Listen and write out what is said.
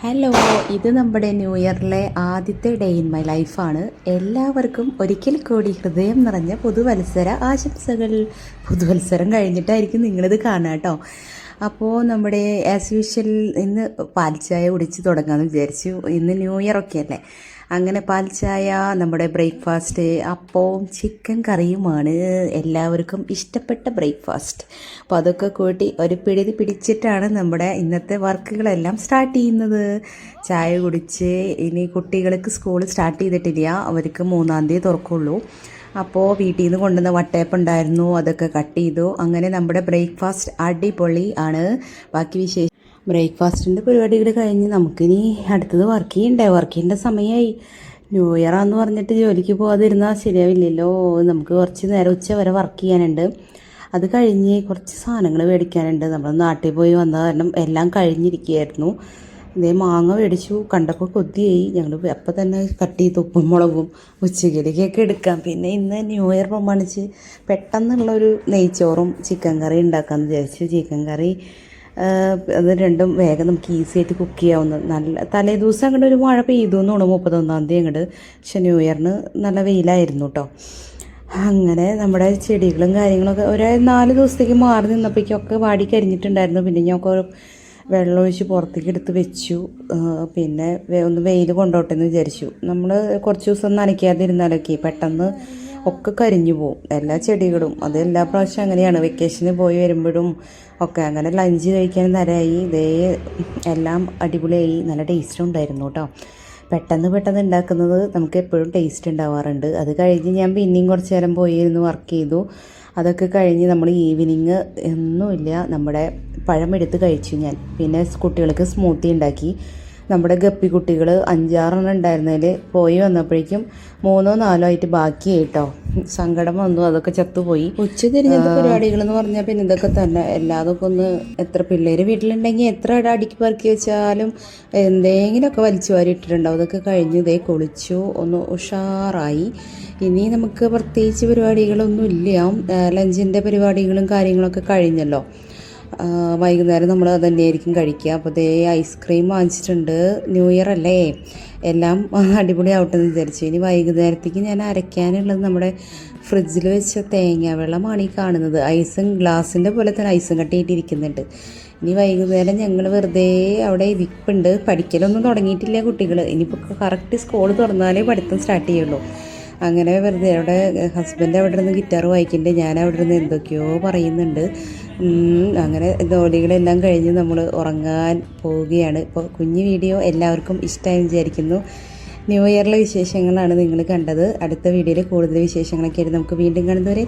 Hello, ഇത് നമ്മുടെ new ഇയറിലെ ആദ്യത്തെ ഡേ ഇൻ മൈ ലൈഫാണ്. എല്ലാവർക്കും ഒരിക്കൽ കൂടി ഹൃദയം നിറഞ്ഞ പുതുവത്സര ആശംസകൾ. പുതുവത്സരം കഴിഞ്ഞിട്ടായിരിക്കും നിങ്ങളിത് കാണുക കേട്ടോ. അപ്പോൾ നമ്മുടെ ആസ് യൂഷ്വൽ ഇന്ന് പാൽച്ചായ കുടിച്ച് തുടങ്ങാമെന്ന് വിചാരിച്ചു. ഇന്ന് ന്യൂ ഇയർ ഒക്കെ അല്ലേ. അങ്ങനെ പാൽച്ചായ, നമ്മുടെ ബ്രേക്ക്ഫാസ്റ്റ് അപ്പവും ചിക്കൻ കറിയുമാണ് എല്ലാവർക്കും ഇഷ്ടപ്പെട്ട ബ്രേക്ക്ഫാസ്റ്റ്. അപ്പോൾ അതൊക്കെ കൂട്ടി ഒരു പിടി പിടിച്ചിട്ടാണ് നമ്മുടെ ഇന്നത്തെ വർക്കുകളെല്ലാം സ്റ്റാർട്ട് ചെയ്യുന്നത്. ചായ കുടിച്ച് ഇനി കുട്ടികൾക്ക് സ്കൂൾ സ്റ്റാർട്ട് ചെയ്തിട്ടില്ല, അവർക്ക് 3-ാം തീയതി തുറക്കുള്ളൂ. അപ്പോൾ വീട്ടിൽ നിന്ന് കൊണ്ടുവന്ന വട്ടയപ്പം ഉണ്ടായിരുന്നു, അതൊക്കെ കട്ട് ചെയ്തു. അങ്ങനെ നമ്മുടെ ബ്രേക്ക്ഫാസ്റ്റ് അടിപൊളി ആണ്. ബാക്കി വിശേഷം ബ്രേക്ക്ഫാസ്റ്റിൻ്റെ പരിപാടികൾ കഴിഞ്ഞ് നമുക്കിനി അടുത്തത് വർക്ക് ചെയ്യേണ്ട സമയമായി. ന്യൂ ഇയറാന്ന് പറഞ്ഞിട്ട് ജോലിക്ക് പോകാതിരുന്നാൽ ശരിയാവില്ലല്ലോ. നമുക്ക് കുറച്ച് നേരം ഉച്ച വരെ വർക്ക് ചെയ്യാനുണ്ട്. അത് കഴിഞ്ഞ് കുറച്ച് സാധനങ്ങൾ മേടിക്കാനുണ്ട്. നമ്മൾ നാട്ടിൽ പോയി വന്ന കാരണം എല്ലാം കഴിഞ്ഞിരിക്കുകയായിരുന്നു. ഇതേ മാങ്ങ മേടിച്ചു, കണ്ടപ്പോൾ കൊതിയായി. ഞങ്ങൾ അപ്പം തന്നെ കട്ട് ചെയ്ത് ഉപ്പും മുളകും ഉച്ചക്കലേക്കൊക്കെ എടുക്കാം. പിന്നെ ഇന്ന് ന്യൂ ഇയർ പ്രമാണിച്ച് പെട്ടെന്നുള്ളൊരു നെയ്ച്ചോറും ചിക്കൻ കറി ഉണ്ടാക്കാമെന്ന് വിചാരിച്ചു. ചിക്കൻ കറി അത് രണ്ടും വേഗം നമുക്ക് ഈസി ആയിട്ട് കുക്ക് ചെയ്യാവുന്ന. നല്ല തലേ ദിവസം അങ്ങോട്ട് ഒരു മഴ പെയ്തു എന്ന് തോന്നുന്നു 31-ാം തീയതി അങ്ങോട്ട്. പക്ഷെ ന്യൂ ഇയറിന് നല്ല വെയിലായിരുന്നു കേട്ടോ. അങ്ങനെ നമ്മുടെ ചെടികളും കാര്യങ്ങളൊക്കെ ഒരു 4 ദിവസത്തേക്ക് മാറി നിന്നപ്പോഴേക്കൊക്കെ വാടി കരിഞ്ഞിട്ടുണ്ടായിരുന്നു. പിന്നെ ഞങ്ങൾക്ക് വെള്ളമൊഴിച്ച് പുറത്തേക്ക് എടുത്ത് വെച്ചു. പിന്നെ ഒന്ന് വെയിൽ കൊണ്ടോട്ടെ എന്ന് വിചാരിച്ചു. നമ്മൾ കുറച്ച് ദിവസം നനയ്ക്കാതിരുന്നാലൊക്കെ പെട്ടെന്ന് ഒക്കെ കരിഞ്ഞു പോവും എല്ലാ ചെടികളും. അത് എല്ലാ പ്രാവശ്യം അങ്ങനെയാണ്. വെക്കേഷന് പോയി വരുമ്പോഴും ഒക്കെ അങ്ങനെ ലഞ്ച് കഴിക്കാൻ നേരമായി. ഇതേ എല്ലാം അടിപൊളിയായി, നല്ല ടേസ്റ്റും ഉണ്ടായിരുന്നു കേട്ടോ. പെട്ടെന്ന് ഉണ്ടാക്കുന്നത് നമുക്ക് എപ്പോഴും ടേസ്റ്റ് ഉണ്ടാവാറുണ്ട്. അത് കഴിഞ്ഞ് ഞാൻ പിന്നെയും കുറച്ച് നേരം പോയിരുന്നു വർക്ക് ചെയ്തു. അതൊക്കെ കഴിഞ്ഞ് നമ്മൾ ഈവനിങ് ഒന്നുമില്ല, നമ്മുടെ പഴം എടുത്ത് കഴിച്ചു ഞാൻ. പിന്നെ കുട്ടികൾക്ക് സ്മൂത്തി ഉണ്ടാക്കി. നമ്മുടെ ഗപ്പി കുട്ടികൾ 5-6 ഉണ്ടായിരുന്നതിൽ പോയി വന്നപ്പോഴേക്കും 3-4 ആയിട്ട് ബാക്കിയായിട്ടോ. സങ്കടം വന്നു, അതൊക്കെ ചത്തുപോയി. ഉച്ച തിരിഞ്ഞത്തെ പരിപാടികൾ എന്ന് പറഞ്ഞാൽ പിന്നെ ഇതൊക്കെ തന്നെ. എല്ലാതൊക്കെ ഒന്ന് എത്ര പിള്ളേർ വീട്ടിലുണ്ടെങ്കിൽ എത്ര അടുക്കി പറക്കി വെച്ചാലും എന്തെങ്കിലുമൊക്കെ വലിച്ചു വാരി ഇട്ടിട്ടുണ്ടാവും. അതൊക്കെ കഴിഞ്ഞു ഇതേ കുളിച്ചു, ഒന്ന് ഉഷാറായി. ഇനി നമുക്ക് പ്രത്യേകിച്ച് പരിപാടികളൊന്നും ഇല്ല. ലഞ്ചിൻ്റെ പരിപാടികളും കാര്യങ്ങളൊക്കെ കഴിഞ്ഞല്ലോ. വൈകുന്നേരം നമ്മൾ അത് തന്നെയായിരിക്കും കഴിക്കുക. അപ്പോൾ അതേ ഐസ്ക്രീം വാങ്ങിച്ചിട്ടുണ്ട്. ന്യൂ ഇയർ അല്ലേ, എല്ലാം അടിപൊളി ആവട്ടെ എന്ന് വിചാരിച്ചു. ഇനി വൈകുന്നേരത്തേക്ക് ഞാൻ അരയ്ക്കാനുള്ളത് നമ്മുടെ ഫ്രിഡ്ജിൽ വെച്ച തേങ്ങ വെള്ളമാണ് ഈ കാണുന്നത്. ഐസും ഗ്ലാസിൻ്റെ പോലെ തന്നെ ഐസും കട്ടിയിട്ടിരിക്കുന്നുണ്ട്. ഇനി വൈകുന്നേരം ഞങ്ങൾ വെറുതെ അവിടെ ഇരിപ്പുണ്ട്. പഠിക്കലൊന്നും തുടങ്ങിയിട്ടില്ല കുട്ടികൾ. ഇനിയിപ്പോൾ കറക്റ്റ് സ്കൂൾ തുറന്നാലേ പഠിത്തം സ്റ്റാർട്ട് ചെയ്യുള്ളൂ. അങ്ങനെ വെറുതെ അവിടെ ഹസ്ബൻഡ് അവിടെ നിന്ന് ഗിറ്റാർ വായിക്കുന്നുണ്ട്, ഞാൻ അവിടെ നിന്ന് എന്തൊക്കെയോ പറയുന്നുണ്ട്. അങ്ങനെ ജോലികളെല്ലാം കഴിഞ്ഞ് നമ്മൾ ഉറങ്ങാൻ പോവുകയാണ്. ഇപ്പോൾ കുഞ്ഞു വീഡിയോ എല്ലാവർക്കും ഇഷ്ടമായി വിചാരിക്കുന്നു. ന്യൂ ഇയറിലെ വിശേഷങ്ങളാണ് നിങ്ങൾ കണ്ടത്. അടുത്ത വീഡിയോയിൽ കൂടുതൽ വിശേഷങ്ങളൊക്കെ ആയിട്ട് നമുക്ക് വീണ്ടും കാണുന്നവരെ